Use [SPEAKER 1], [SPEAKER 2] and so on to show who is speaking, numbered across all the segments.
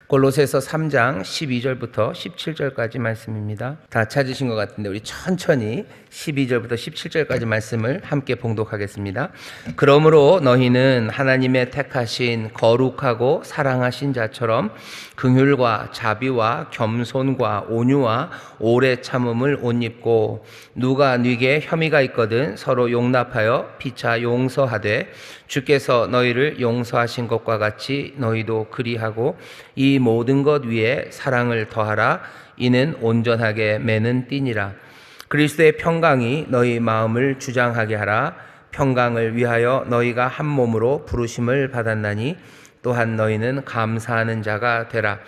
[SPEAKER 1] 골로새서 3장 12절부터 17절까지 말씀입니다. 다 찾으신 것 같은데 우리 천천히 12절부터 17절까지 말씀을 함께 봉독하겠습니다. 그러므로 너희는 하나님의 택하신 거룩하고 사랑하신 자처럼 긍휼과 자비와 겸손과 온유와 오래 참음을 옷 입고 누가 네게 혐의가 있거든 서로 용납하여 피차 용서하되 주께서 너희를 용서하신 것과 같이 너희도 그리하고 이 모든 것 위에 사랑을 더하라. 이는 온전하게 매는 띠니라. 그리스도의 평강이 너희 마음을 주장하게 하라. 평강을 위하여 너희가 한 몸으로 부르심을 받았나니 또한 너희는 감사하는 자가 되라.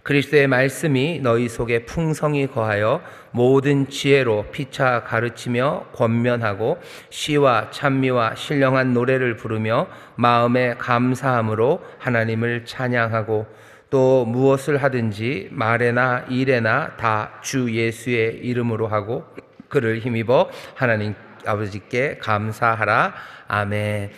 [SPEAKER 1] 그리스도의 말씀이 너희 속에 풍성히 거하여 모든 지혜로 피차 가르치며 권면하고 시와 찬미와 신령한 노래를 부르며 마음에 감사함으로 하나님을 찬양하고 또 무엇을 하든지 말에나 일에나 다 주 예수의 이름으로 하고 그를 힘입어 하나님 아버지께 감사하라. 아멘.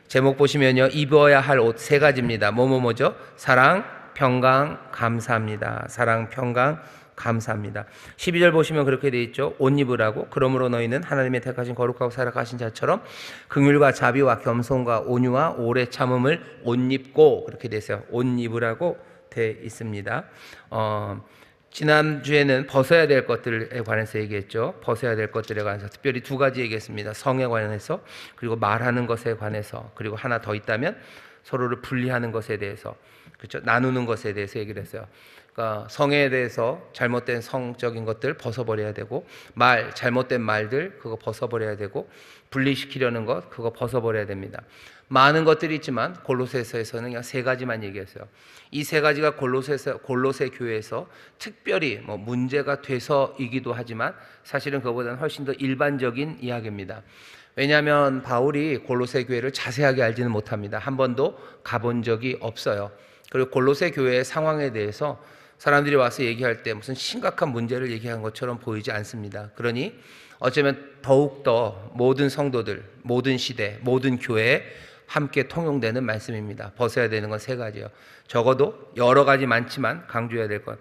[SPEAKER 1] 제목 보시면요, 입어야 할 옷 세 가지입니다. 뭐죠? 사랑, 평강, 감사합니다. 사랑, 평강, 감사합니다. 12절 보시면 그렇게 되어 있죠. 옷 입으라고. 그러므로 너희는 하나님의 택하신 거룩하고 사랑하신 자처럼 긍휼과 자비와 겸손과 온유와 오래 참음을 옷 입고, 그렇게 되어 있어요. 옷 입으라고 되어 있습니다. 지난주에는 벗어야 될 것들에 관해서 얘기했죠. 벗어야 될 것들에 관해서 특별히 두 가지 얘기했습니다. 성에 관해서, 그리고 말하는 것에 관해서, 그리고 하나 더 있다면 서로를 분리하는 것에 대해서, 그렇죠? 나누는 것에 대해서 얘기를 했어요. 그러니까 성에 대해서 잘못된 성적인 것들 벗어버려야 되고, 잘못된 말들 그거 벗어버려야 되고, 분리시키려는 것 그거 벗어버려야 됩니다. 많은 것들이 있지만 골로새서에서는 그냥 세 가지만 얘기했어요. 이 세 가지가 골로새 교회에서 특별히 문제가 돼서이기도 하지만 사실은 그거보다는 훨씬 더 일반적인 이야기입니다. 왜냐하면 바울이 골로새 교회를 자세하게 알지는 못합니다. 한 번도 가본 적이 없어요. 그리고 골로새 교회의 상황에 대해서 사람들이 와서 얘기할 때 무슨 심각한 문제를 얘기한 것처럼 보이지 않습니다. 그러니 어쩌면 더욱더 모든 성도들, 모든 시대, 모든 교회에 함께 통용되는 말씀입니다. 벗어야 되는 건 세 가지예요. 적어도 여러 가지 많지만 강조해야 될 건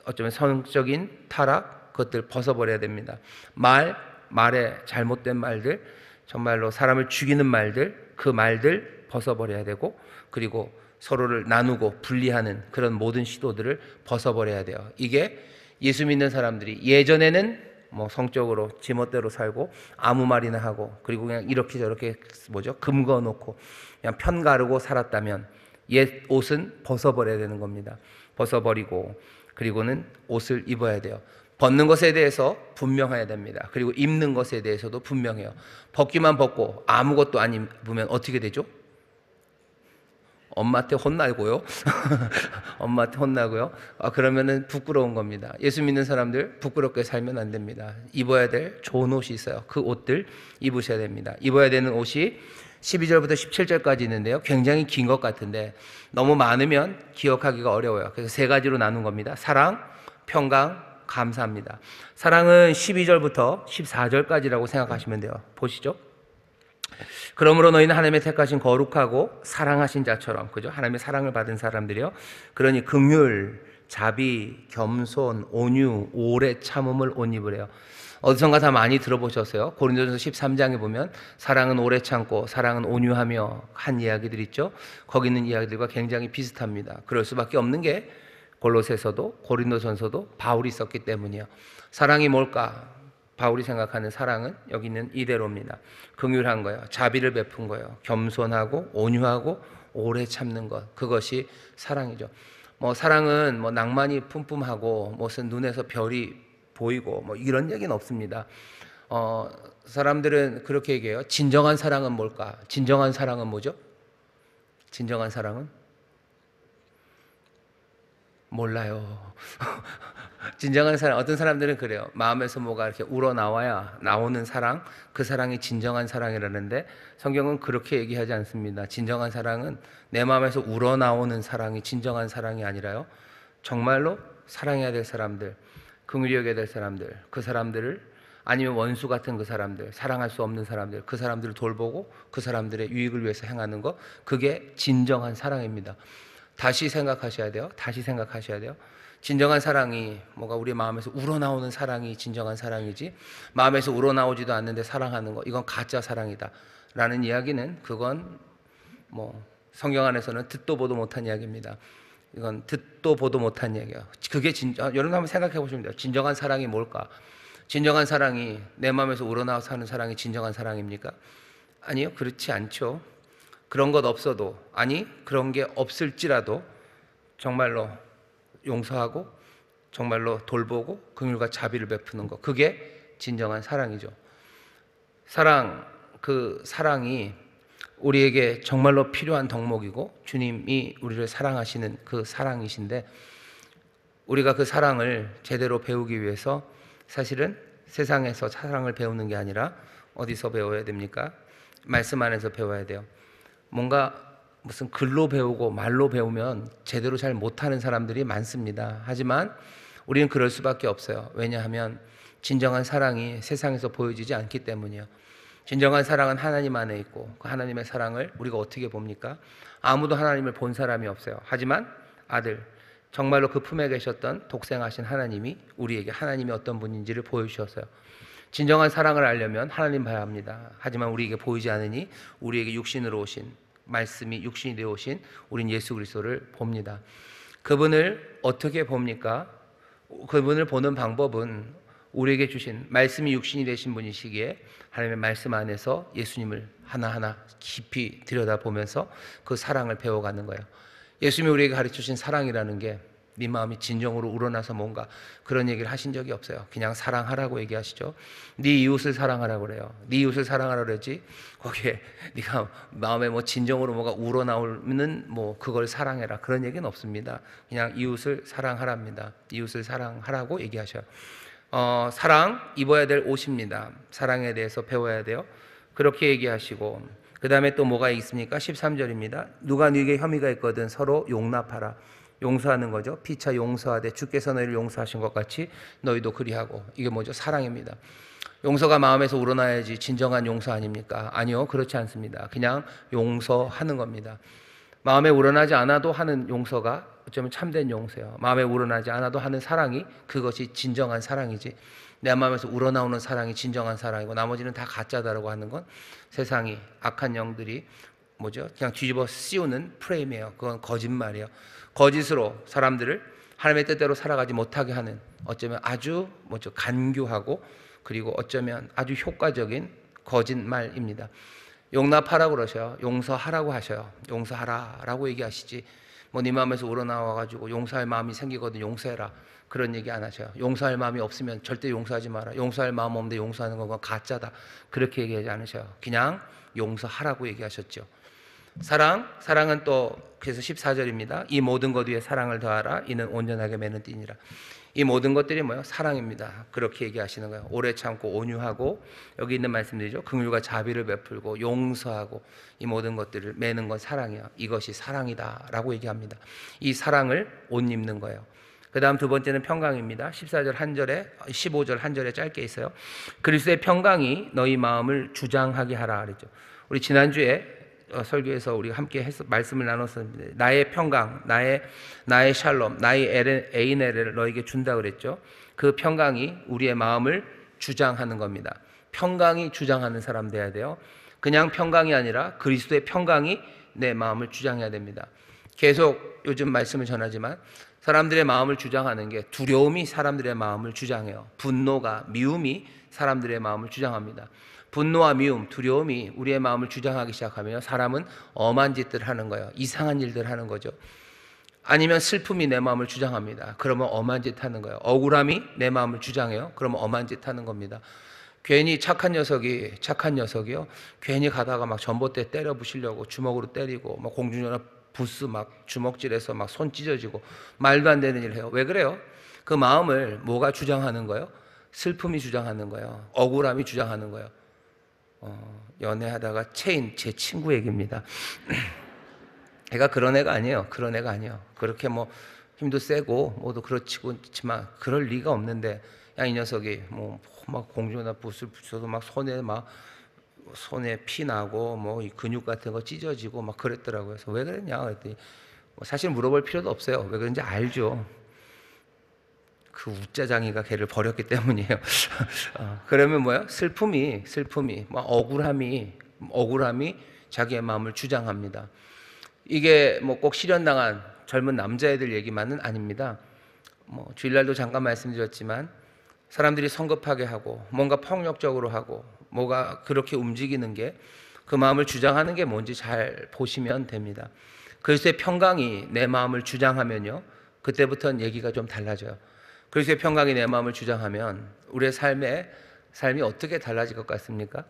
[SPEAKER 1] 어쩌면 성적인 타락, 그것들 벗어버려야 됩니다. 말에 잘못된 말들, 정말로 사람을 죽이는 말들, 그 말들 벗어버려야 되고, 그리고 서로를 나누고 분리하는 그런 모든 시도들을 벗어버려야 돼요. 이게 예수 믿는 사람들이 예전에는 성적으로 지멋대로 살고 아무 말이나 하고, 그리고 그냥 이렇게 저렇게 금거 놓고 그냥 편 가르고 살았다면 옛 옷은 벗어버려야 되는 겁니다. 벗어버리고, 그리고는 옷을 입어야 돼요. 벗는 것에 대해서 분명해야 됩니다. 그리고 입는 것에 대해서도 분명해요. 벗기만 벗고 아무것도 안 입으면 어떻게 되죠? 엄마한테 혼나고요. 엄마한테 혼나고요. 그러면은 부끄러운 겁니다. 예수 믿는 사람들 부끄럽게 살면 안 됩니다. 입어야 될 좋은 옷이 있어요. 그 옷들 입으셔야 됩니다. 입어야 되는 옷이 12절부터 17절까지 있는데요. 굉장히 긴 것 같은데 너무 많으면 기억하기가 어려워요. 그래서 세 가지로 나눈 겁니다. 사랑, 평강, 감사합니다. 사랑은 12절부터 14절까지라고 생각하시면 돼요. 보시죠. 그러므로 너희는 하나님의 택하신 거룩하고 사랑하신 자처럼, 그죠? 하나님의 사랑을 받은 사람들이요. 그러니 긍휼, 자비, 겸손, 온유, 오래 참음을 옷 입으래요. 어디선가 다 많이 들어보셨어요? 고린도전서 13장에 보면 사랑은 오래 참고 사랑은 온유하며 한 이야기들 있죠? 거기 있는 이야기들과 굉장히 비슷합니다. 그럴 수밖에 없는 게 골로새서도 고린도전서도 바울이 썼기 때문이에요. 사랑이 뭘까? 바울이 생각하는 사랑은 여기 있는 이대로입니다. 긍휼한 거예요. 자비를 베푼 거예요. 겸손하고 온유하고 오래 참는 것. 그것이 사랑이죠. 사랑은 낭만이 뿜뿜하고 무슨 눈에서 별이 보이고 이런 얘기는 없습니다. 사람들은 그렇게 얘기해요. 진정한 사랑은 뭘까? 진정한 사랑은 뭐죠? 진정한 사랑은? 몰라요. 진정한 사랑, 어떤 사람들은 그래요. 마음에서 뭐가 이렇게 우러나와야 나오는 사랑, 그 사랑이 진정한 사랑이라는데 성경은 그렇게 얘기하지 않습니다. 진정한 사랑은 내 마음에서 우러나오는 사랑이 진정한 사랑이 아니라요, 정말로 사랑해야 될 사람들, 긍휼히 여겨야 될 사람들, 그 사람들을, 아니면 원수 같은 그 사람들, 사랑할 수 없는 사람들, 그 사람들을 돌보고 그 사람들의 유익을 위해서 행하는 것, 그게 진정한 사랑입니다. 다시 생각하셔야 돼요. 다시 생각하셔야 돼요. 진정한 사랑이 뭐가 우리 마음에서 우러나오는 사랑이 진정한 사랑이지, 마음에서 우러나오지도 않는데 사랑하는 거, 이건 가짜 사랑이다 라는 이야기는, 그건 뭐 성경 안에서는 듣도 보도 못한 이야기입니다. 이건 듣도 보도 못한 이야기예요. 그게 여러분 한번 생각해 보시면 돼요. 진정한 사랑이 뭘까? 진정한 사랑이 내 마음에서 우러나와서 하는 사랑이 진정한 사랑입니까? 아니요, 그렇지 않죠. 그런 것 없어도, 아니 그런 게 없을지라도 정말로 용서하고 정말로 돌보고 긍휼과 자비를 베푸는 것, 그게 진정한 사랑이죠. 사랑, 그 사랑이 우리에게 정말로 필요한 덕목이고 주님이 우리를 사랑하시는 그 사랑이신데, 우리가 그 사랑을 제대로 배우기 위해서 사실은 세상에서 사랑을 배우는 게 아니라 어디서 배워야 됩니까? 말씀 안에서 배워야 돼요. 뭔가 무슨 글로 배우고 말로 배우면 제대로 잘 못하는 사람들이 많습니다. 하지만 우리는 그럴 수밖에 없어요. 왜냐하면 진정한 사랑이 세상에서 보여지지 않기 때문이에요. 진정한 사랑은 하나님 안에 있고, 그 하나님의 사랑을 우리가 어떻게 봅니까? 아무도 하나님을 본 사람이 없어요. 하지만 아들, 정말로 그 품에 계셨던 독생하신 하나님이 우리에게 하나님이 어떤 분인지를 보여주셨어요. 진정한 사랑을 알려면 하나님 봐야 합니다. 하지만 우리에게 보이지 않으니 우리에게 육신으로 오신, 말씀이 육신이 되어 오신 우린 예수 그리스도를 봅니다. 그분을 어떻게 봅니까? 그분을 보는 방법은 우리에게 주신 말씀이 육신이 되신 분이시기에 하나님의 말씀 안에서 예수님을 하나하나 깊이 들여다보면서 그 사랑을 배워가는 거예요. 예수님이 우리에게 가르쳐주신 사랑이라는 게 네 마음이 진정으로 우러나서 뭔가 그런 얘기를 하신 적이 없어요. 그냥 사랑하라고 얘기하시죠. 네 이웃을 사랑하라고 그래요. 네 이웃을 사랑하라고 그러지, 거기에 네가 마음에 뭐 진정으로 뭐가 우러나오면 뭐 그걸 사랑해라, 그런 얘기는 없습니다. 그냥 이웃을 사랑하랍니다. 이웃을 사랑하라고 얘기하셔요. 사랑, 입어야 될 옷입니다. 사랑에 대해서 배워야 돼요. 그렇게 얘기하시고, 그 다음에 또 뭐가 있습니까? 13절입니다. 누가 네게 혐의가 있거든 서로 용납하라. 용서하는 거죠. 피차 용서하되 주께서 너희를 용서하신 것 같이 너희도 그리하고. 이게 뭐죠? 사랑입니다. 용서가 마음에서 우러나야지 진정한 용서 아닙니까? 아니요, 그렇지 않습니다. 그냥 용서하는 겁니다. 마음에 우러나지 않아도 하는 용서가 어쩌면 참된 용서예요. 마음에 우러나지 않아도 하는 사랑이, 그것이 진정한 사랑이지, 내 마음에서 우러나오는 사랑이 진정한 사랑이고 나머지는 다 가짜다라고 하는 건 세상이, 악한 영들이 뭐죠? 그냥 뒤집어 씌우는 프레임이에요. 그건 거짓말이에요. 거짓으로 사람들을 하나님의 뜻대로 살아가지 못하게 하는, 어쩌면 아주 뭐죠? 간교하고 그리고 어쩌면 아주 효과적인 거짓말입니다. 용납하라고 그러셔요. 용서하라고 하셔요. 용서하라라고 얘기하시지, 뭐 네 마음에서 우러나와가지고 용서할 마음이 생기거든 용서해라, 그런 얘기 안 하셔요. 용서할 마음이 없으면 절대 용서하지 마라. 용서할 마음 없는데 용서하는 건 가짜다, 그렇게 얘기하지 않으셔요. 그냥 용서하라고 얘기하셨죠. 사랑은 또 그래서 14절입니다. 이 모든 것 위에 사랑을 더하라. 이는 온전하게 매는 띠니라. 이 모든 것들이 뭐예요? 사랑입니다. 그렇게 얘기하시는 거예요. 오래 참고 온유하고, 여기 있는 말씀들이죠. 긍휼과 자비를 베풀고 용서하고, 이 모든 것들을 매는 건 사랑이야. 이것이 사랑이다라고 얘기합니다. 이 사랑을 옷 입는 거예요. 그 다음 두 번째는 평강입니다. 14절 한 절에, 15절 한 절에 짧게 있어요. 그리스도의 평강이 너희 마음을 주장하게 하라 그랬죠. 우리 지난주에 설교에서 우리가 함께 말씀을 나눴었는데, 나의 평강, 나의 샬롬, 나의 에이네를 너에게 준다 그랬죠. 그 평강이 우리의 마음을 주장하는 겁니다. 평강이 주장하는 사람 돼야 돼요. 그냥 평강이 아니라 그리스도의 평강이 내 마음을 주장해야 됩니다. 계속 요즘 말씀을 전하지만 사람들의 마음을 주장하는 게, 두려움이 사람들의 마음을 주장해요. 분노가, 미움이 사람들의 마음을 주장합니다. 분노와 미움, 두려움이 우리의 마음을 주장하기 시작하면 사람은 엄한 짓들 하는 거예요. 이상한 일들 하는 거죠. 아니면 슬픔이 내 마음을 주장합니다. 그러면 엄한 짓 하는 거예요. 억울함이 내 마음을 주장해요. 그러면 엄한 짓 하는 겁니다. 괜히 착한 녀석이요. 괜히 가다가 막 전봇대 때려 부시려고 주먹으로 때리고, 막 공중전화 부스 막 주먹질해서 막 손 찢어지고 말도 안 되는 일을 해요. 왜 그래요? 그 마음을 뭐가 주장하는 거예요? 슬픔이 주장하는 거예요. 억울함이 주장하는 거예요. 연애하다가 제 친구 얘기입니다. 애가 그런 애가 아니에요. 그렇게 뭐 힘도 세고 뭐도 그렇지만 그럴 리가 없는데, 야, 이 녀석이 뭐 막 공중에다 붓을 붙여도 막 손에 피 나고 뭐 이 근육 같은 거 찢어지고 막 그랬더라고요. 그래서 왜 그랬냐 그랬더니 사실 물어볼 필요도 없어요. 왜 그런지 알죠. 그 우짜장이가 걔를 버렸기 때문이에요. 그러면 뭐야? 슬픔이 억울함이 자기의 마음을 주장합니다. 이게 뭐 꼭 실현당한 젊은 남자애들 얘기만은 아닙니다. 주일날도 잠깐 말씀드렸지만 사람들이 성급하게 하고 뭔가 폭력적으로 하고 뭐가 그렇게 움직이는 게 그 마음을 주장하는 게 뭔지 잘 보시면 됩니다. 그리스도의 평강이 내 마음을 주장하면요, 그때부터는 얘기가 좀 달라져요. 그리스도의 평강이 내 마음을 주장하면 우리의 삶이 어떻게 달라질 것 같습니까?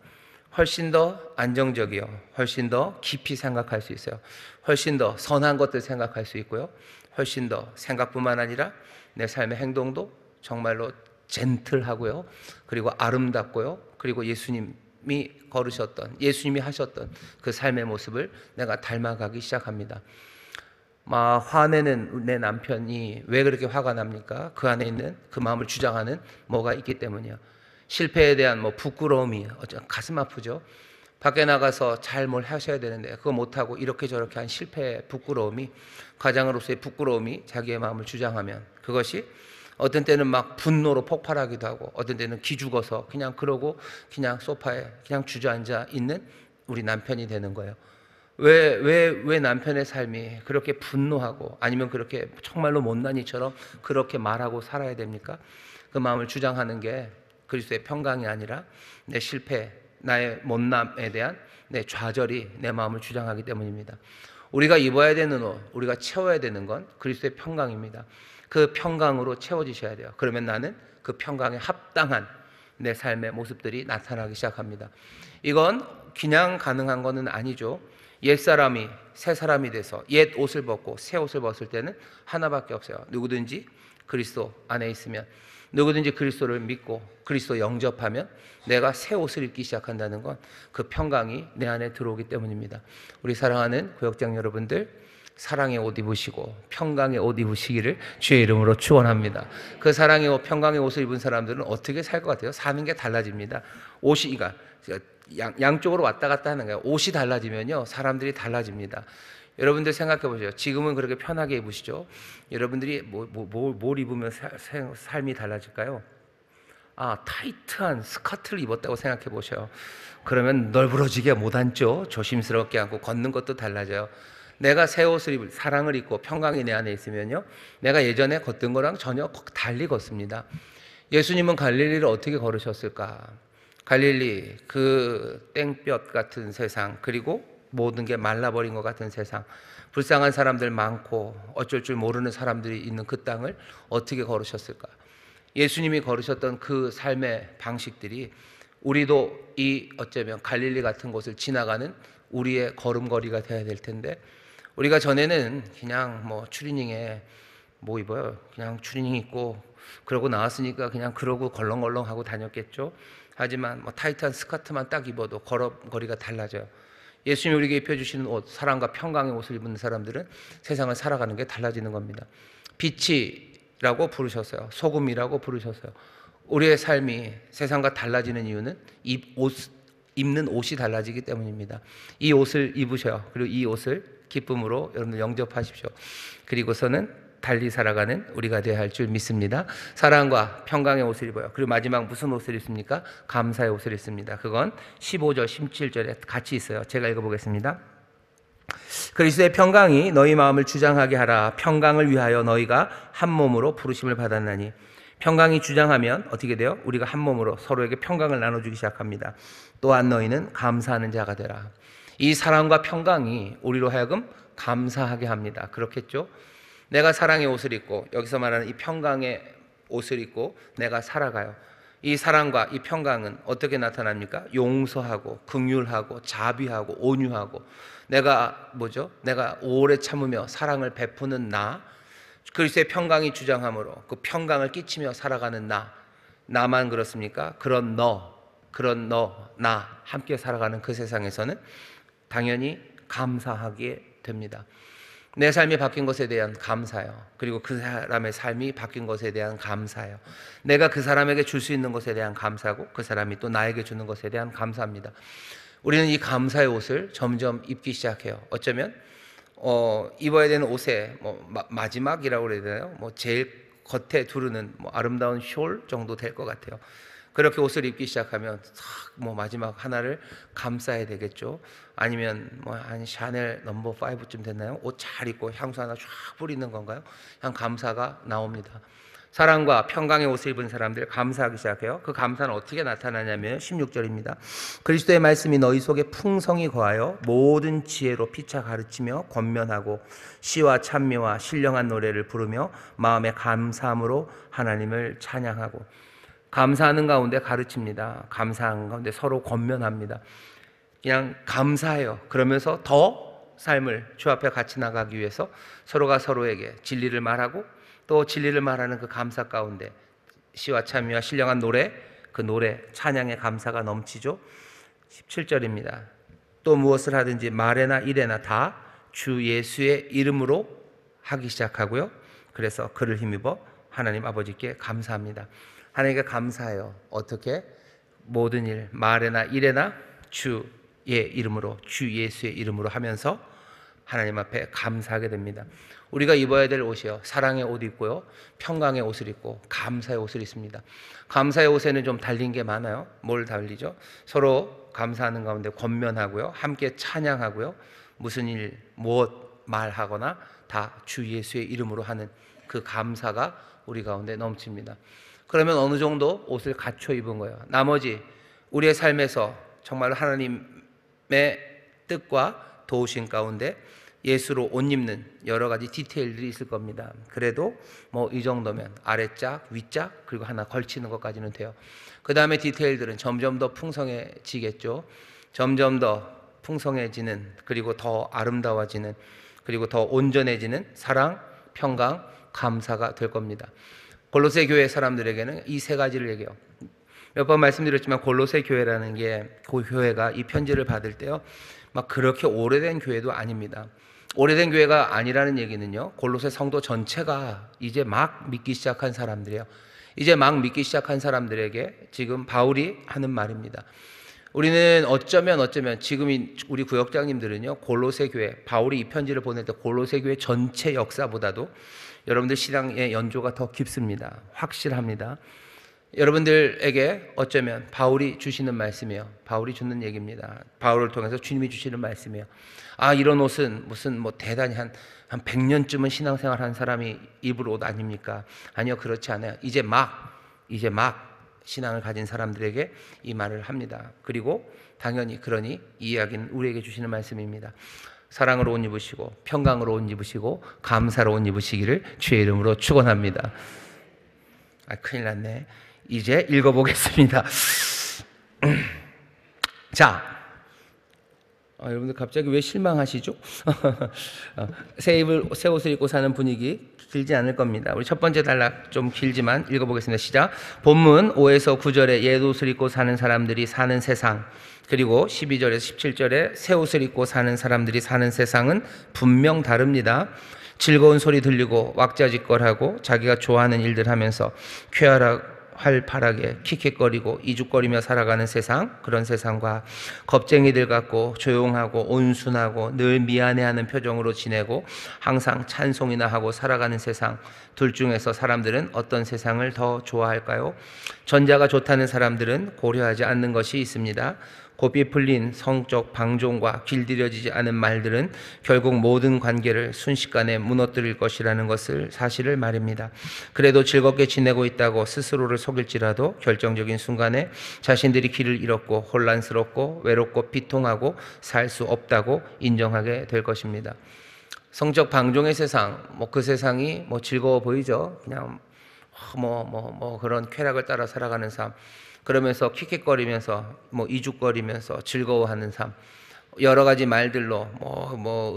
[SPEAKER 1] 훨씬 더 안정적이요, 훨씬 더 깊이 생각할 수 있어요. 훨씬 더 선한 것들 생각할 수 있고요, 훨씬 더 생각뿐만 아니라 내 삶의 행동도 정말로 젠틀하고요, 그리고 아름답고요, 그리고 예수님이 하셨던 그 삶의 모습을 내가 닮아가기 시작합니다. 화내는 내 남편이 왜 그렇게 화가 납니까? 그 안에 있는 그 마음을 주장하는 뭐가 있기 때문이요. 실패에 대한 부끄러움이 가슴 아프죠. 밖에 나가서 잘 뭘 하셔야 되는데 그거 못하고 이렇게 저렇게 한 실패의 부끄러움이, 가장으로서의 부끄러움이 자기의 마음을 주장하면 그것이 어떤 때는 막 분노로 폭발하기도 하고 어떤 때는 기죽어서 그냥 그러고 그냥 소파에 그냥 주저앉아 있는 우리 남편이 되는 거예요. 왜 남편의 삶이 그렇게 분노하고 아니면 그렇게 정말로 못난이처럼 그렇게 말하고 살아야 됩니까? 그 마음을 주장하는 게 그리스도의 평강이 아니라 내 실패, 나의 못남에 대한 내 좌절이 내 마음을 주장하기 때문입니다. 우리가 입어야 되는 옷, 우리가 채워야 되는 건 그리스도의 평강입니다. 그 평강으로 채워지셔야 돼요. 그러면 나는 그 평강에 합당한 내 삶의 모습들이 나타나기 시작합니다. 이건 그냥 가능한 것은 아니죠. 옛사람이 새 사람이 돼서 옛 옷을 벗고 새 옷을 벗을 때는 하나밖에 없어요. 누구든지 그리스도 안에 있으면, 누구든지 그리스도를 믿고 그리스도 영접하면 내가 새 옷을 입기 시작한다는 건 그 평강이 내 안에 들어오기 때문입니다. 우리 사랑하는 구역장 여러분들, 사랑의 옷 입으시고 평강의 옷 입으시기를 주의 이름으로 축원합니다. 그 사랑의 옷, 평강의 옷을 입은 사람들은 어떻게 살 것 같아요? 사는 게 달라집니다. 옷이 양쪽으로 왔다 갔다 하는 거예요. 옷이 달라지면요, 사람들이 달라집니다. 여러분들 생각해 보세요. 지금은 그렇게 편하게 입으시죠? 여러분들이 뭘 입으면 삶이 달라질까요? 타이트한 스커트를 입었다고 생각해 보셔요. 그러면 널브러지게 못 앉죠. 조심스럽게 앉고 걷는 것도 달라져요. 내가 새 옷을 입을 사랑을 입고 평강이 내 안에 있으면요, 내가 예전에 걷던 거랑 전혀 달리 걷습니다. 예수님은 갈릴리를 어떻게 걸으셨을까? 갈릴리, 그 땡볕 같은 세상, 그리고 모든 게 말라버린 것 같은 세상, 불쌍한 사람들 많고 어쩔 줄 모르는 사람들이 있는 그 땅을 어떻게 걸으셨을까? 예수님이 걸으셨던 그 삶의 방식들이 우리도 어쩌면 갈릴리 같은 곳을 지나가는 우리의 걸음걸이가 되어야 될 텐데, 우리가 전에는 그냥 추리닝에 입어요. 그냥 추리닝 입고 그러고 나왔으니까 그냥 그러고 걸렁걸렁 하고 다녔겠죠. 하지만 타이트한 스커트만 딱 입어도 걸음걸이가 달라져요. 예수님이 우리에게 입혀주시는 옷, 사랑과 평강의 옷을 입은 사람들은 세상을 살아가는 게 달라지는 겁니다. 빛이라고 부르셨어요. 소금이라고 부르셨어요. 우리의 삶이 세상과 달라지는 이유는 입는 옷이 달라지기 때문입니다. 이 옷을 입으셔요. 그리고 이 옷을 기쁨으로 여러분들 영접하십시오. 그리고서는 달리 살아가는 우리가 되어야 할 줄 믿습니다. 사랑과 평강의 옷을 입어요. 그리고 마지막 무슨 옷을 입습니까? 감사의 옷을 입습니다. 그건 15절, 17절에 같이 있어요. 제가 읽어보겠습니다. 그리스도의 평강이 너희 마음을 주장하게 하라. 평강을 위하여 너희가 한 몸으로 부르심을 받았나니. 평강이 주장하면 어떻게 돼요? 우리가 한 몸으로 서로에게 평강을 나눠주기 시작합니다. 또한 너희는 감사하는 자가 되라. 이 사랑과 평강이 우리로 하여금 감사하게 합니다. 그렇겠죠? 내가 사랑의 옷을 입고, 여기서 말하는 이 평강의 옷을 입고 내가 살아가요. 이 사랑과 이 평강은 어떻게 나타납니까? 용서하고 긍휼하고 자비하고 온유하고, 내가 오래 참으며 사랑을 베푸는 그리스도의 평강이 주장함으로 그 평강을 끼치며 살아가는 나만 그렇습니까? 그런 나 함께 살아가는 그 세상에서는 당연히 감사하게 됩니다. 내 삶이 바뀐 것에 대한 감사요. 그리고 그 사람의 삶이 바뀐 것에 대한 감사요. 내가 그 사람에게 줄 수 있는 것에 대한 감사고, 그 사람이 또 나에게 주는 것에 대한 감사입니다. 우리는 이 감사의 옷을 점점 입기 시작해요. 어쩌면 입어야 되는 옷의 마지막이라고 그래야 되나요? 제일 겉에 두르는 아름다운 숄 정도 될 것 같아요. 그렇게 옷을 입기 시작하면 마지막 하나를 감싸야 되겠죠. 아니면 한 샤넬 넘버 5쯤 됐나요? 옷 잘 입고 향수 하나 쫙 뿌리는 건가요? 향 감사가 나옵니다. 사랑과 평강의 옷을 입은 사람들 감사하기 시작해요. 그 감사는 어떻게 나타나냐면 16절입니다. 그리스도의 말씀이 너희 속에 풍성히 거하여 모든 지혜로 피차 가르치며 권면하고 시와 찬미와 신령한 노래를 부르며 마음의 감사함으로 하나님을 찬양하고. 감사하는 가운데 가르칩니다. 감사하는 가운데 서로 권면합니다. 그냥 감사해요. 그러면서 더 삶을 주 앞에 같이 나가기 위해서 서로가 서로에게 진리를 말하고, 또 진리를 말하는 그 감사 가운데 시와 찬미와 신령한 노래, 그 노래 찬양의 감사가 넘치죠. 17절입니다. 또 무엇을 하든지 말에나 일에나 다 주 예수의 이름으로 하기 시작하고요. 그래서 그를 힘입어 하나님 아버지께 감사합니다. 하나님께 감사해요. 어떻게? 모든 일, 말에나 일에나 주의 이름으로, 주 예수의 이름으로 하면서 하나님 앞에 감사하게 됩니다. 우리가 입어야 될 옷이요, 사랑의 옷 입고요, 평강의 옷을 입고 감사의 옷을 입습니다. 감사의 옷에는 좀 달린 게 많아요. 뭘 달리죠? 서로 감사하는 가운데 권면하고요, 함께 찬양하고요, 무슨 일, 무엇 말하거나 다 주 예수의 이름으로 하는 그 감사가 우리 가운데 넘칩니다. 그러면 어느 정도 옷을 갖춰 입은 거예요. 나머지 우리의 삶에서 정말 하나님의 뜻과 도우신 가운데 예수로 옷 입는 여러 가지 디테일들이 있을 겁니다. 그래도 이 정도면 아래짝, 위짝, 그리고 하나 걸치는 것까지는 돼요. 그 다음에 디테일들은 점점 더 풍성해지겠죠. 점점 더 풍성해지는, 그리고 더 아름다워지는, 그리고 더 온전해지는 사랑, 평강, 감사가 될 겁니다. 골로새 교회 사람들에게는 이 세 가지를 얘기해요. 몇 번 말씀드렸지만 골로새 교회라는 게, 그 교회가 이 편지를 받을 때요, 막 그렇게 오래된 교회도 아닙니다. 오래된 교회가 아니라는 얘기는요, 골로새 성도 전체가 이제 막 믿기 시작한 사람들이에요. 이제 막 믿기 시작한 사람들에게 지금 바울이 하는 말입니다. 우리는 어쩌면 지금 우리 구역장님들은요, 골로새 교회, 바울이 이 편지를 보낼 때 골로새 교회 전체 역사보다도 여러분들 신앙의 연조가 더 깊습니다. 확실합니다. 여러분들에게 어쩌면 바울이 주시는 말씀이에요. 바울이 주는 얘기입니다. 바울을 통해서 주님이 주시는 말씀이에요. 이런 옷은 무슨 대단히 한 100년쯤은 신앙생활 한 사람이 입을 옷 아닙니까? 아니요, 그렇지 않아요. 이제 막 신앙을 가진 사람들에게 이 말을 합니다. 그리고 당연히 그러니 이 이야기는 우리에게 주시는 말씀입니다. 사랑으로 옷 입으시고 평강으로 옷 입으시고 감사로 옷 입으시기를 주의 이름으로 축원합니다. 큰일 났네. 이제 읽어보겠습니다. 자, 여러분들 갑자기 왜 실망하시죠? 새 옷을 입고 사는 분위기 길지 않을 겁니다. 우리 첫 번째 단락 좀 길지만 읽어보겠습니다. 시작. 본문 5에서 9절에 옛 옷을 입고 사는 사람들이 사는 세상, 그리고 12절에서 17절에 새 옷을 입고 사는 사람들이 사는 세상은 분명 다릅니다. 즐거운 소리 들리고 왁자지껄하고 자기가 좋아하는 일들 하면서 활발하게 킥킥거리고 이죽거리며 살아가는 세상, 그런 세상과 겁쟁이들 같고 조용하고 온순하고 늘 미안해하는 표정으로 지내고 항상 찬송이나 하고 살아가는 세상, 둘 중에서 사람들은 어떤 세상을 더 좋아할까요? 전자가 좋다는 사람들은 고려하지 않는 것이 있습니다. 고삐 풀린 성적 방종과 길들여지지 않은 말들은 결국 모든 관계를 순식간에 무너뜨릴 것이라는 것을 사실을 말입니다. 그래도 즐겁게 지내고 있다고 스스로를 속일지라도 결정적인 순간에 자신들이 길을 잃었고 혼란스럽고 외롭고 비통하고 살 수 없다고 인정하게 될 것입니다. 성적 방종의 세상, 그 세상이 즐거워 보이죠. 그냥 그런 쾌락을 따라 살아가는 삶, 그러면서 킥킥거리면서 이죽거리면서 즐거워하는 삶, 여러 가지 말들로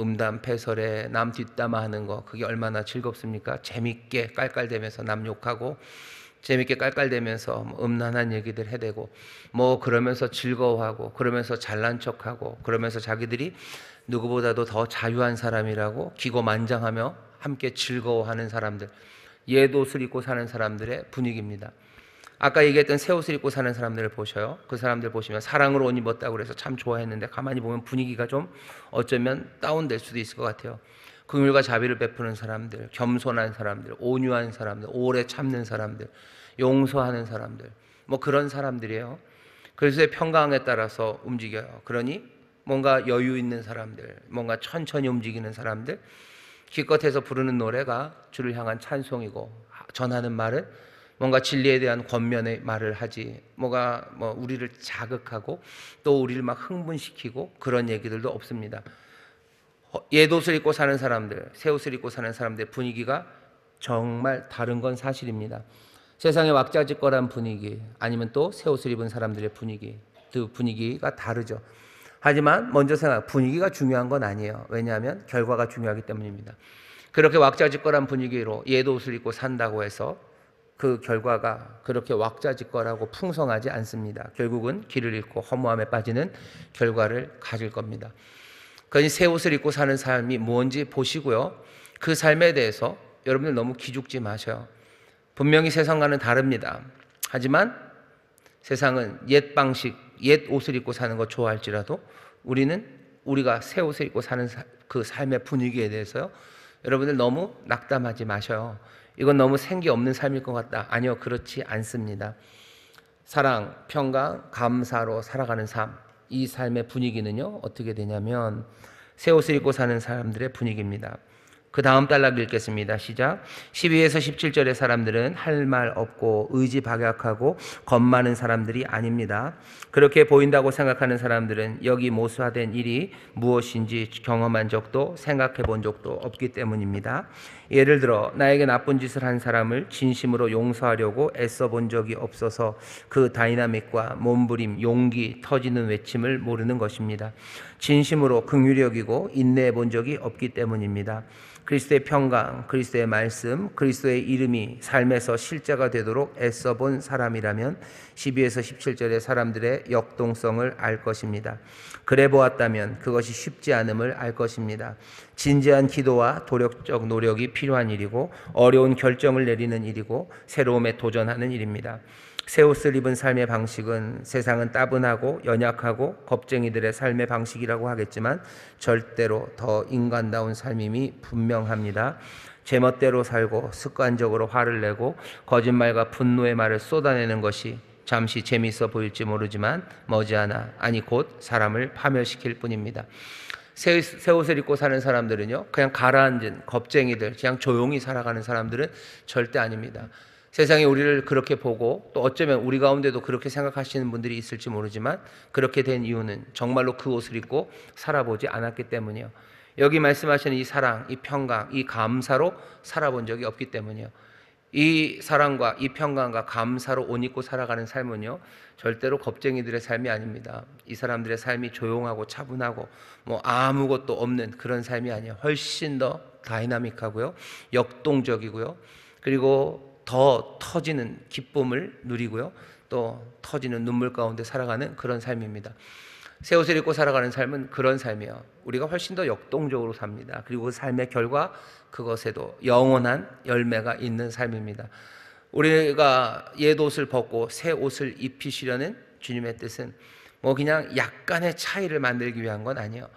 [SPEAKER 1] 음담패설에 남 뒷담화하는 거, 그게 얼마나 즐겁습니까? 재밌게 깔깔대면서 남 욕하고 재밌게 깔깔대면서 음란한 얘기들 해대고 그러면서 즐거워하고 그러면서 잘난 척하고 그러면서 자기들이 누구보다도 더 자유한 사람이라고 기고만장하며 함께 즐거워하는 사람들, 옛 옷을 입고 사는 사람들의 분위기입니다. 아까 얘기했던 새 옷을 입고 사는 사람들을 보셔요. 그 사람들 보시면 사랑으로 옷 입었다고 그래서 참 좋아했는데 가만히 보면 분위기가 좀 어쩌면 다운될 수도 있을 것 같아요. 긍휼과 자비를 베푸는 사람들, 겸손한 사람들, 온유한 사람들, 오래 참는 사람들, 용서하는 사람들, 뭐 그런 사람들이에요. 그리스도의 평강에 따라서 움직여요. 그러니 뭔가 여유 있는 사람들, 뭔가 천천히 움직이는 사람들, 기껏해서 부르는 노래가 주를 향한 찬송이고 전하는 말은 뭔가 진리에 대한 권면의 말을 하지, 뭐가 우리를 자극하고 또 우리를 막 흥분시키고 그런 얘기들도 없습니다. 옛 옷을 입고 사는 사람들, 새 옷을 입고 사는 사람들의 분위기가 정말 다른 건 사실입니다. 세상의 왁자지껄한 분위기, 아니면 또 새 옷을 입은 사람들의 분위기, 그 분위기가 다르죠. 하지만 먼저 분위기가 중요한 건 아니에요. 왜냐하면 결과가 중요하기 때문입니다. 그렇게 왁자지껄한 분위기로 옛 옷을 입고 산다고 해서 그 결과가 그렇게 왁자지껄하고 풍성하지 않습니다. 결국은 길을 잃고 허무함에 빠지는 결과를 가질 겁니다. 그러니 새 옷을 입고 사는 삶이 뭔지 보시고요. 그 삶에 대해서 여러분들 너무 기죽지 마셔요. 분명히 세상과는 다릅니다. 하지만 세상은 옛 방식, 옛 옷을 입고 사는 거 좋아할지라도 우리가 새 옷을 입고 사는 그 삶의 분위기에 대해서요. 여러분들 너무 낙담하지 마셔요. 이건 너무 생기 없는 삶일 것 같다. 아니요, 그렇지 않습니다. 사랑, 평강, 감사로 살아가는 삶, 이 삶의 분위기는요 어떻게 되냐면 새 옷을 입고 사는 사람들의 분위기입니다. 그 다음 단락 읽겠습니다. 시작. 12에서 17절의 사람들은 할 말 없고 의지박약하고 겁 많은 사람들이 아닙니다. 그렇게 보인다고 생각하는 사람들은 여기 모수화된 일이 무엇인지 경험한 적도 생각해 본 적도 없기 때문입니다. 예를 들어 나에게 나쁜 짓을 한 사람을 진심으로 용서하려고 애써 본 적이 없어서 그 다이나믹과 몸부림, 용기, 터지는 외침을 모르는 것입니다. 진심으로 긍휼히 여기고 인내해 본 적이 없기 때문입니다. 그리스도의 평강, 그리스도의 말씀, 그리스도의 이름이 삶에서 실제가 되도록 애써본 사람이라면 12에서 17절의 사람들의 역동성을 알 것입니다. 그래 보았다면 그것이 쉽지 않음을 알 것입니다. 진지한 기도와 도력적 노력이 필요한 일이고 어려운 결정을 내리는 일이고 새로움에 도전하는 일입니다. 새 옷을 입은 삶의 방식은 세상은 따분하고 연약하고 겁쟁이들의 삶의 방식이라고 하겠지만 절대로 더 인간다운 삶임이 분명합니다. 제멋대로 살고 습관적으로 화를 내고 거짓말과 분노의 말을 쏟아내는 것이 잠시 재미있어 보일지 모르지만 머지않아 곧 사람을 파멸시킬 뿐입니다. 새 옷을 입고 사는 사람들은요 그냥 가라앉은 겁쟁이들, 그냥 조용히 살아가는 사람들은 절대 아닙니다. 세상이 우리를 그렇게 보고 또 어쩌면 우리 가운데도 그렇게 생각하시는 분들이 있을지 모르지만 그렇게 된 이유는 정말로 그 옷을 입고 살아보지 않았기 때문이에요. 여기 말씀하시는 이 사랑, 이 평강, 이 감사로 살아본 적이 없기 때문이에요. 이 사랑과 이 평강과 감사로 옷 입고 살아가는 삶은요 절대로 겁쟁이들의 삶이 아닙니다. 이 사람들의 삶이 조용하고 차분하고 아무것도 없는 그런 삶이 아니에요. 훨씬 더 다이나믹하고요, 역동적이고요, 그리고 더 터지는 기쁨을 누리고요, 또 터지는 눈물 가운데 살아가는 그런 삶입니다. 새 옷을 입고 살아가는 삶은 그런 삶이에요. 우리가 훨씬 더 역동적으로 삽니다. 그리고 그 삶의 결과, 그것에도 영원한 열매가 있는 삶입니다. 우리가 옛 옷을 벗고 새 옷을 입히시려는 주님의 뜻은 그냥 약간의 차이를 만들기 위한 건 아니에요.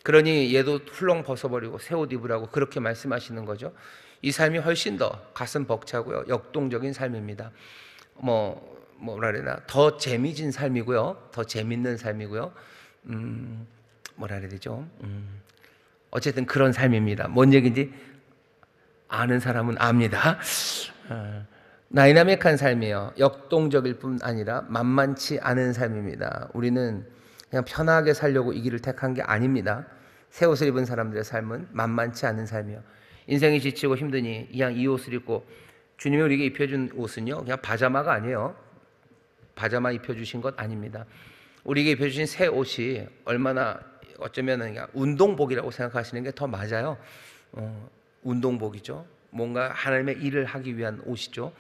[SPEAKER 1] 그러니 옛 옷 훌렁 벗어버리고 새 옷 입으라고 그렇게 말씀하시는 거죠. 이 삶이 훨씬 더 가슴 벅차고요, 역동적인 삶입니다. 뭐라 그래나 더 재미진 삶이고요, 더 재밌는 삶이고요, 뭐라 그래야 되죠? 어쨌든 그런 삶입니다. 뭔 얘기인지 아는 사람은 압니다. 다이나믹한 삶이에요. 역동적일 뿐 아니라 만만치 않은 삶입니다. 우리는 그냥 편하게 살려고 이 길을 택한 게 아닙니다. 새 옷을 입은 사람들의 삶은 만만치 않은 삶이에요. 인생이 지치고 힘드니 그냥 이 옷을 입고, 주님이 우리에게 입혀준 옷은요 그냥 바자마가 아니에요. 바자마 입혀주신 것 아닙니다. 우리에게 입혀주신 새 옷이 얼마나 어쩌면 그냥 운동복이라고 생각하시는 게 더 맞아요. 운동복이죠. 뭔가 하나님의 일을 하기 위한 옷이죠.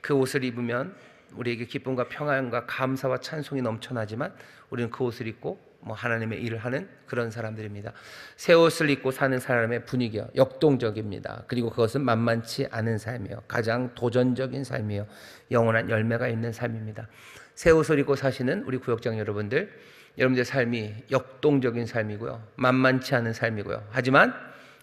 [SPEAKER 1] 그 옷을 입으면 우리에게 기쁨과 평안과 감사와 찬송이 넘쳐나지만 우리는 그 옷을 입고 뭐 하나님의 일을 하는 그런 사람들입니다. 새 옷을 입고 사는 사람의 분위기요, 역동적입니다. 그리고 그것은 만만치 않은 삶이요, 가장 도전적인 삶이요, 영원한 열매가 있는 삶입니다. 새 옷을 입고 사시는 우리 구역장 여러분들, 여러분들의 삶이 역동적인 삶이고요, 만만치 않은 삶이고요, 하지만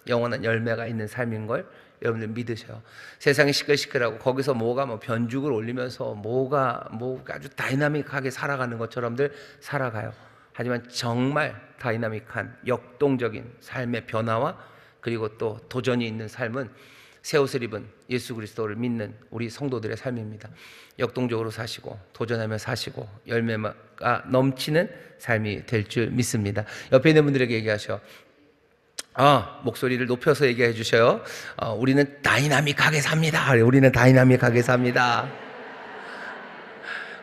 [SPEAKER 1] 영원한 열매가 있는 삶인 걸 여러분들 믿으셔요. 세상이 시끌시끌하고 거기서 뭐가 뭐 변죽을 올리면서 뭐가 아주 다이나믹하게 살아가는 것처럼들 살아가요. 하지만 정말 다이나믹한 역동적인 삶의 변화와 그리고 또 도전이 있는 삶은 새 옷을 입은 예수 그리스도를 믿는 우리 성도들의 삶입니다. 역동적으로 사시고 도전하며 사시고 열매가 넘치는 삶이 될 줄 믿습니다. 옆에 있는 분들에게 얘기하셔. 목소리를 높여서 얘기해 주셔요. 우리는 다이나믹하게 삽니다. 우리는 다이나믹하게 삽니다.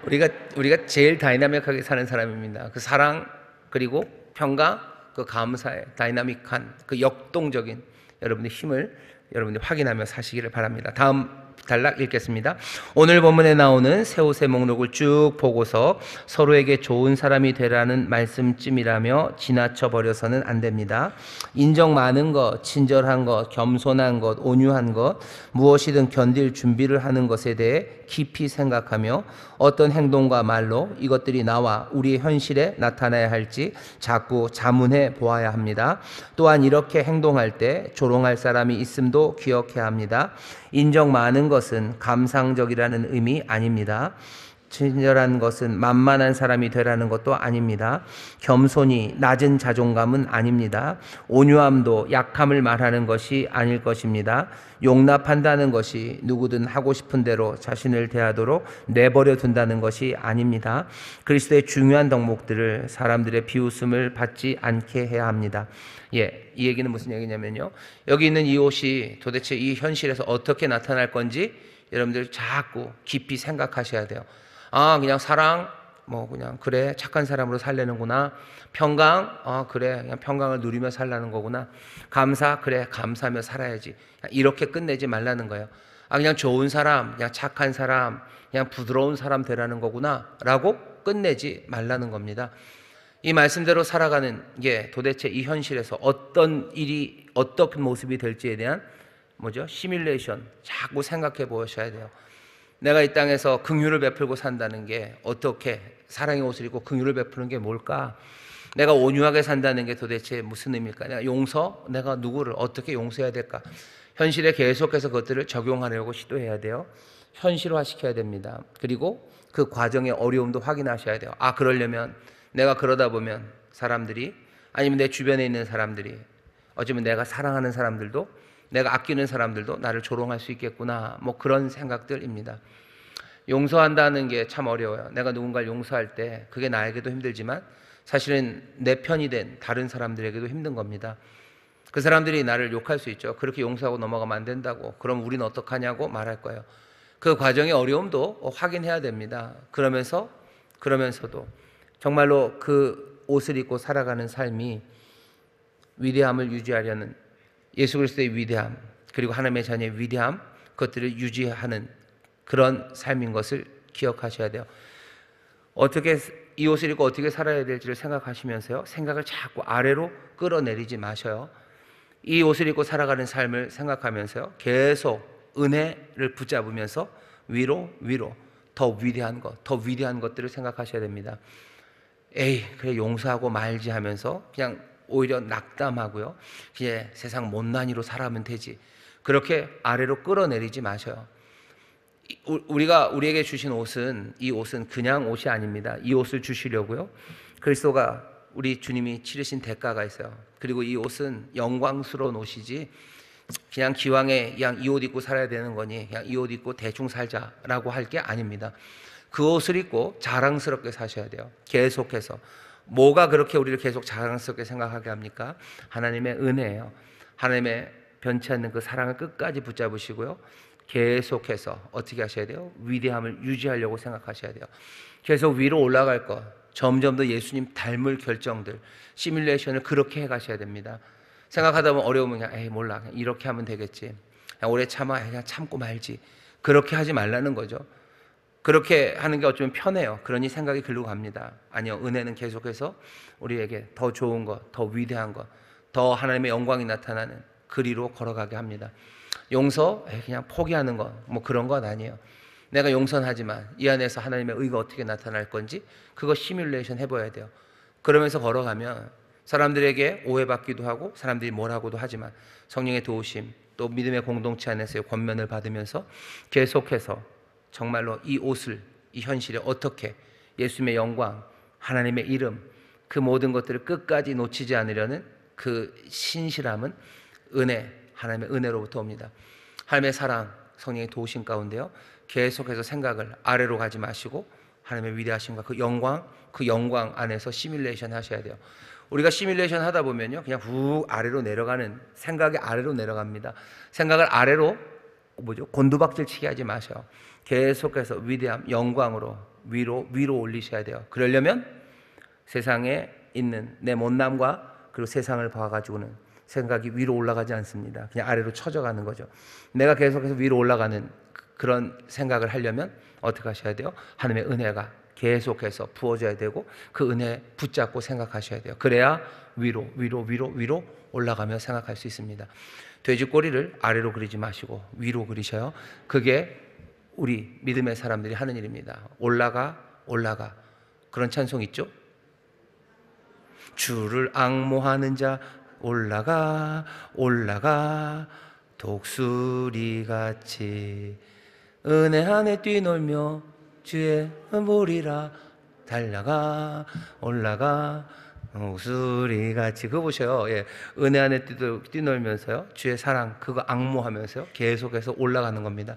[SPEAKER 1] 우리가 제일 다이나믹하게 사는 사람입니다. 그 사랑, 그리고 평강, 그 감사의 다이나믹한 그 역동적인 여러분의 힘을 여러분이 확인하며 사시기를 바랍니다. 다음 단락 읽겠습니다. 오늘 본문에 나오는 새 옷의 목록을 쭉 보고서 서로에게 좋은 사람이 되라는 말씀쯤이라며 지나쳐 버려서는 안 됩니다. 인정 많은 것, 친절한 것, 겸손한 것, 온유한 것, 무엇이든 견딜 준비를 하는 것에 대해 깊이 생각하며 어떤 행동과 말로 이것들이 나와 우리의 현실에 나타나야 할지 자꾸 자문해 보아야 합니다. 또한 이렇게 행동할 때 조롱할 사람이 있음도 기억해야 합니다. 인정 많은 것은 감상적이라는 의미 아닙니다. 친절한 것은 만만한 사람이 되라는 것도 아닙니다. 겸손이 낮은 자존감은 아닙니다. 온유함도 약함을 말하는 것이 아닐 것입니다. 용납한다는 것이 누구든 하고 싶은 대로 자신을 대하도록 내버려 둔다는 것이 아닙니다. 그리스도의 중요한 덕목들을 사람들의 비웃음을 받지 않게 해야 합니다. 이 얘기는 무슨 얘기냐면요, 여기 있는 이 옷이 도대체 이 현실에서 어떻게 나타날 건지 여러분들 자꾸 깊이 생각하셔야 돼요. 그냥 사랑, 그냥 그래 착한 사람으로 살려는구나. 평강, 그래 그냥 평강을 누리며 살라는 거구나. 감사, 그래 감사하며 살아야지. 이렇게 끝내지 말라는 거예요. 그냥 좋은 사람, 그냥 착한 사람, 그냥 부드러운 사람 되라는 거구나 라고 끝내지 말라는 겁니다. 이 말씀대로 살아가는 게 도대체 이 현실에서 어떤 일이 어떤 모습이 될지에 대한 시뮬레이션 자꾸 생각해 보셔야 돼요. 내가 이 땅에서 긍휼을 베풀고 산다는 게 어떻게, 사랑의 옷을 입고 긍휼을 베푸는 게 뭘까? 내가 온유하게 산다는 게 도대체 무슨 의미일까? 내가 누구를 어떻게 용서해야 될까? 현실에 계속해서 그것들을 적용하려고 시도해야 돼요. 현실화시켜야 됩니다. 그리고 그 과정의 어려움도 확인하셔야 돼요. 그러려면 내가 그러다 보면 사람들이, 아니면 내 주변에 있는 사람들이, 어쩌면 내가 사랑하는 사람들도, 내가 아끼는 사람들도 나를 조롱할 수 있겠구나, 그런 생각들입니다. 용서한다는 게 참 어려워요. 내가 누군가를 용서할 때 그게 나에게도 힘들지만 사실은 내 편이 된 다른 사람들에게도 힘든 겁니다. 그 사람들이 나를 욕할 수 있죠. 그렇게 용서하고 넘어가면 안 된다고, 그럼 우리는 어떡하냐고 말할 거예요. 그 과정의 어려움도 확인해야 됩니다. 그러면서도 정말로 그 옷을 입고 살아가는 삶이 위대함을 유지하려는, 예수 그리스도의 위대함, 그리고 하나님의 자녀의 위대함, 그것들을 유지하는 그런 삶인 것을 기억하셔야 돼요. 어떻게 이 옷을 입고 어떻게 살아야 될지를 생각하시면서요, 생각을 자꾸 아래로 끌어내리지 마셔요. 이 옷을 입고 살아가는 삶을 생각하면서요, 계속 은혜를 붙잡으면서 위로 더 위대한 것들을 생각하셔야 됩니다. 그래 용서하고 말지 하면서 그냥 오히려 낙담하고요, 그냥 세상 못난이로 살아가면 되지, 그렇게 아래로 끌어내리지 마셔요. 우리에게 주신 옷은, 이 옷은 그냥 옷이 아닙니다. 이 옷을 주시려고요, 그리스도가, 우리 주님이 치르신 대가가 있어요. 그리고 이 옷은 영광스러운 옷이지 그냥 기왕에 그냥 이 옷 입고 살아야 되는 거니 그냥 이 옷 입고 대충 살자라고 할 게 아닙니다. 그 옷을 입고 자랑스럽게 사셔야 돼요. 계속해서. 뭐가 그렇게 우리를 계속 자랑스럽게 생각하게 합니까? 하나님의 은혜예요. 하나님의 변치 않는 그 사랑을 끝까지 붙잡으시고요, 계속해서 어떻게 하셔야 돼요? 위대함을 유지하려고 생각하셔야 돼요. 계속 위로 올라갈 것, 점점 더 예수님 닮을 결정들, 시뮬레이션을 그렇게 해가셔야 됩니다. 생각하다 보면 어려우면 그냥 몰라, 그냥 이렇게 하면 되겠지, 그냥 오래 참아, 그냥 참고 말지, 그렇게 하지 말라는 거죠. 그렇게 하는 게 어쩌면 편해요. 그러니 생각이 글로 갑니다. 아니요, 은혜는 계속해서 우리에게 더 좋은 것, 더 위대한 것, 더 하나님의 영광이 나타나는 그리로 걸어가게 합니다. 용서, 그냥 포기하는 것, 뭐 그런 건 아니에요. 내가 용서하지만 이 안에서 하나님의 의가 어떻게 나타날 건지 그거 시뮬레이션 해봐야 돼요. 그러면서 걸어가면 사람들에게 오해받기도 하고 사람들이 뭐라고도 하지만 성령의 도우심, 또 믿음의 공동체 안에서의 권면을 받으면서 계속해서 정말로 이 옷을, 이 현실에 어떻게 예수님의 영광, 하나님의 이름, 그 모든 것들을 끝까지 놓치지 않으려는 그 신실함은 은혜, 하나님의 은혜로부터 옵니다. 하나님의 사랑, 성령의 도우심 가운데요, 계속해서 생각을 아래로 가지 마시고 하나님의 위대하심과 그 영광 안에서 시뮬레이션 하셔야 돼요. 우리가 시뮬레이션 하다 보면요, 그냥 훅 아래로 내려가는, 생각이 아래로 내려갑니다. 생각을 아래로 곤두박질 치게 하지 마셔요. 계속해서 위대함, 영광으로 위로 올리셔야 돼요. 그러려면 세상에 있는 내 못남과 그리고 세상을 봐가지고는 생각이 위로 올라가지 않습니다. 그냥 아래로 쳐져가는 거죠. 내가 계속해서 위로 올라가는 그런 생각을 하려면 어떻게 하셔야 돼요? 하나님의 은혜가 계속해서 부어져야 되고 그 은혜 붙잡고 생각하셔야 돼요. 그래야 위로 올라가며 생각할 수 있습니다. 돼지꼬리를 아래로 그리지 마시고 위로 그리셔요. 그게 우리 믿음의 사람들이 하는 일입니다. 올라가 그런 찬송 있죠? 주를 앙모하는 자 올라가 독수리같이 은혜 안에 뛰놀며 주의 보리라 달려가 올라가 독수리같이. 그거 보셔요. 예. 은혜 안에 뛰놀면서요, 주의 사랑 그거 앙모하면서요 계속해서 올라가는 겁니다.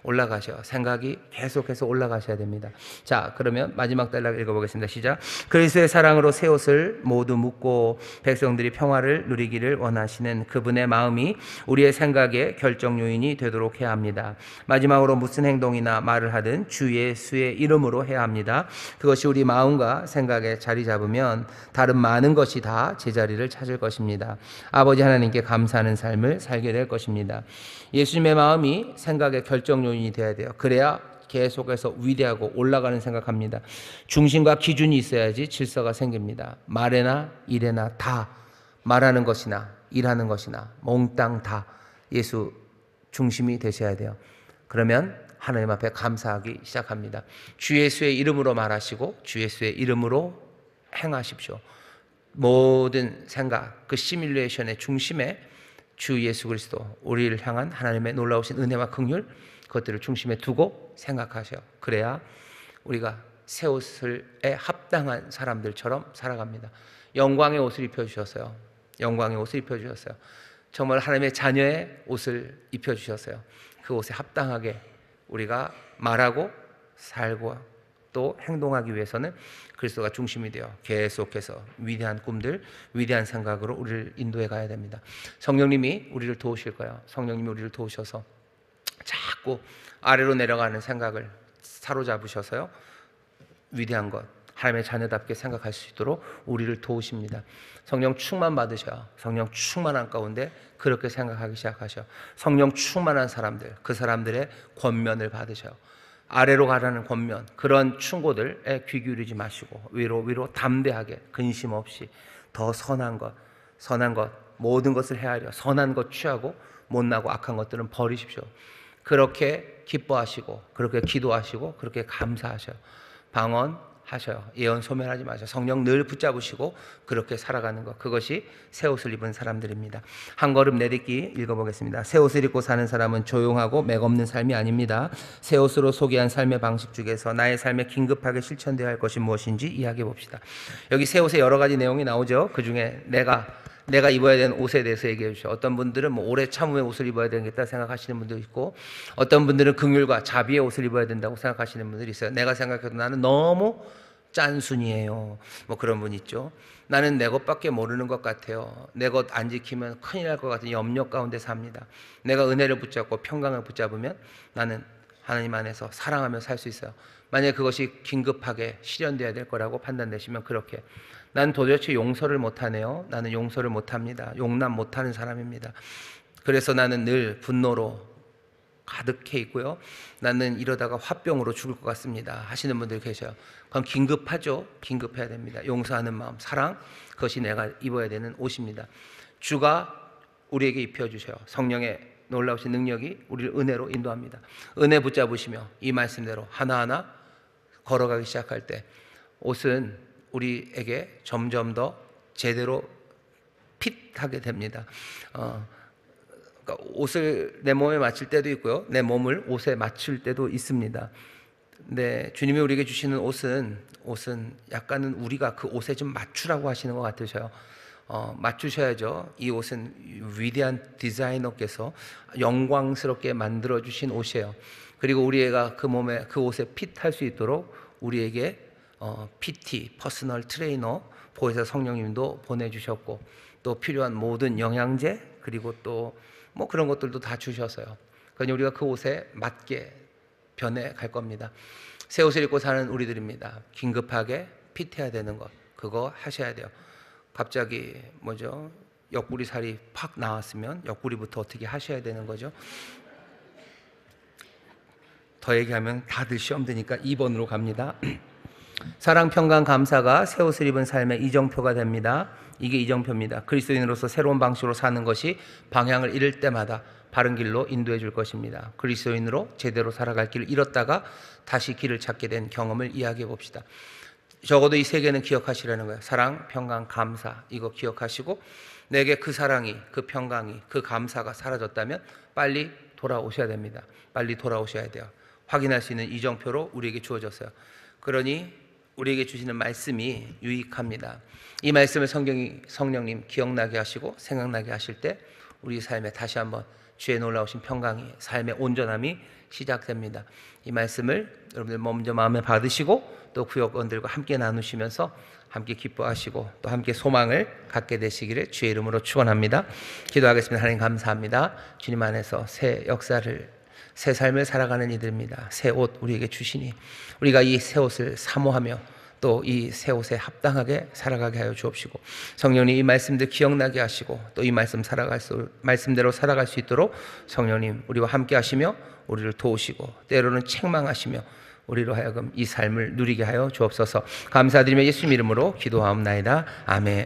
[SPEAKER 1] 올라가셔. 생각이 계속해서 올라가셔야 됩니다. 자, 그러면 마지막 단락 읽어보겠습니다. 시작. 그리스도의 사랑으로 새 옷을 모두 묶고 백성들이 평화를 누리기를 원하시는 그분의 마음이 우리의 생각의 결정 요인이 되도록 해야 합니다. 마지막으로 무슨 행동이나 말을 하든 주 예수의 이름으로 해야 합니다. 그것이 우리 마음과 생각에 자리 잡으면 다른 많은 것이 다 제자리를 찾을 것입니다. 아버지 하나님께 감사하는 삶을 살게 될 것입니다. 예수님의 마음이 생각의 결정 요인이 되어야 돼요. 그래야 계속해서 위대하고 올라가는 생각합니다. 중심과 기준이 있어야지 질서가 생깁니다. 말에나 일에나 다 말하는 것이나 일하는 것이나 몽땅 다 예수 중심이 되셔야 돼요. 그러면 하나님 앞에 감사하기 시작합니다. 주 예수의 이름으로 말하시고 주 예수의 이름으로 행하십시오. 모든 생각, 그 시뮬레이션의 중심에 주 예수 그리스도, 우리를 향한 하나님의 놀라우신 은혜와 긍휼, 그것들을 중심에 두고 생각하셔요. 그래야 우리가 새 옷에 합당한 사람들처럼 살아갑니다. 영광의 옷을 입혀주셨어요. 영광의 옷을 입혀주셨어요. 정말 하나님의 자녀의 옷을 입혀주셨어요. 그 옷에 합당하게 우리가 말하고 살고 또 행동하기 위해서는 그리스도가 중심이 되어 계속해서 위대한 꿈들, 위대한 생각으로 우리를 인도해 가야 됩니다. 성령님이 우리를 도우실 거예요. 성령님이 우리를 도우셔서 자꾸 아래로 내려가는 생각을 사로잡으셔서요, 위대한 것, 하나님의 자녀답게 생각할 수 있도록 우리를 도우십니다. 성령 충만 받으셔요. 성령 충만한 가운데 그렇게 생각하기 시작하셔. 성령 충만한 사람들, 그 사람들의 권면을 받으셔요. 아래로 가라는 권면, 그런 충고들에 귀 기울이지 마시고 위로 담대하게 근심 없이 더 선한 것, 모든 것을 헤아려 선한 것 취하고 못나고 악한 것들은 버리십시오. 그렇게 기뻐하시고 그렇게 기도하시고 그렇게 감사하셔요. 방언하셔요. 예언 소멸하지 마셔요. 성령 늘 붙잡으시고 그렇게 살아가는 것, 그것이 새 옷을 입은 사람들입니다. 한 걸음 내딛기 읽어보겠습니다. 새 옷을 입고 사는 사람은 조용하고 맥없는 삶이 아닙니다. 새 옷으로 소개한 삶의 방식 중에서 나의 삶에 긴급하게 실천되어야 할 것이 무엇인지 이야기해 봅시다. 여기 새 옷에 여러 가지 내용이 나오죠. 그 중에 내가 입어야 되는 옷에 대해서 얘기해 주시죠. 어떤 분들은 오래 참음의 옷을 입어야 되겠다 생각하시는 분도 있고, 어떤 분들은 긍휼과 자비의 옷을 입어야 된다고 생각하시는 분들이 있어요. 내가 생각해도 나는 너무 짠순이에요. 그런 분 있죠. 나는 내 것밖에 모르는 것 같아요. 내 것 안 지키면 큰일 날 것 같은 염려 가운데 삽니다. 내가 은혜를 붙잡고 평강을 붙잡으면 나는 하나님 안에서 사랑하며 살 수 있어요. 만약에 그것이 긴급하게 실현되어야 될 거라고 판단되시면 그렇게, 난 도대체 용서를 못하네요. 나는 용서를 못합니다. 용납 못하는 사람입니다. 그래서 나는 늘 분노로 가득해 있고요. 나는 이러다가 화병으로 죽을 것 같습니다 하시는 분들 계셔요. 그럼 긴급하죠. 긴급해야 됩니다. 용서하는 마음, 사랑, 그것이 내가 입어야 되는 옷입니다. 주가 우리에게 입혀주셔요. 성령의 놀라우신 능력이 우리를 은혜로 인도합니다. 은혜 붙잡으시며 이 말씀대로 하나하나 걸어가기 시작할 때 옷은 우리에게 점점 더 제대로 핏하게 됩니다. 그러니까 옷을 내 몸에 맞출 때도 있고요, 내 몸을 옷에 맞출 때도 있습니다. 근데 주님이 우리에게 주시는 옷은 약간은 우리가 그 옷에 좀 맞추라고 하시는 것 같으셔요. 맞추셔야죠. 이 옷은 위대한 디자이너께서 영광스럽게 만들어 주신 옷이에요. 그리고 우리가 그 몸에 그 옷에 핏할 수 있도록 우리에게 PT, 퍼스널 트레이너, 보혜사 성령님도 보내주셨고, 또 필요한 모든 영양제, 그리고 또 뭐 그런 것들도 다 주셨어요. 그러니 우리가 그 옷에 맞게 변해 갈 겁니다. 새 옷을 입고 사는 우리들입니다. 긴급하게 핏해야 되는 것, 그거 하셔야 돼요. 갑자기 옆구리 살이 팍 나왔으면 옆구리부터 어떻게 하셔야 되는 거죠. 더 얘기하면 다들 시험 드니까 2번으로 갑니다. 사랑, 평강, 감사가 새 옷을 입은 삶의 이정표가 됩니다. 이게 이정표입니다. 그리스도인으로서 새로운 방식으로 사는 것이 방향을 잃을 때마다 바른 길로 인도해 줄 것입니다. 그리스도인으로 제대로 살아갈 길을 잃었다가 다시 길을 찾게 된 경험을 이야기해 봅시다. 적어도 이 세 개는 기억하시라는 거예요. 사랑, 평강, 감사, 이거 기억하시고, 내게 그 사랑이, 그 평강이, 그 감사가 사라졌다면 빨리 돌아오셔야 됩니다. 빨리 돌아오셔야 돼요. 확인할 수 있는 이정표로 우리에게 주어졌어요. 그러니 우리에게 주시는 말씀이 유익합니다. 이 말씀을 성령님 기억나게 하시고 생각나게 하실 때 우리 삶에 다시 한번 주의 놀라우신 평강이, 삶의 온전함이 시작됩니다. 이 말씀을 여러분들 먼저 마음에 받으시고 또 구역원들과 함께 나누시면서 함께 기뻐하시고 또 함께 소망을 갖게 되시기를 주의 이름으로 축원합니다. 기도하겠습니다. 하나님 감사합니다. 주님 안에서 새 역사를, 새 삶을 살아가는 이들입니다. 새 옷 우리에게 주시니 우리가 이 새 옷을 사모하며 또 이 새 옷에 합당하게 살아가게 하여 주옵시고, 성령님 이 말씀들 기억나게 하시고 또 이 말씀대로 살아갈 수 있도록 성령님 우리와 함께 하시며 우리를 도우시고 때로는 책망하시며 우리로 하여금 이 삶을 누리게 하여 주옵소서. 감사드리며 예수님 이름으로 기도하옵나이다. 아멘.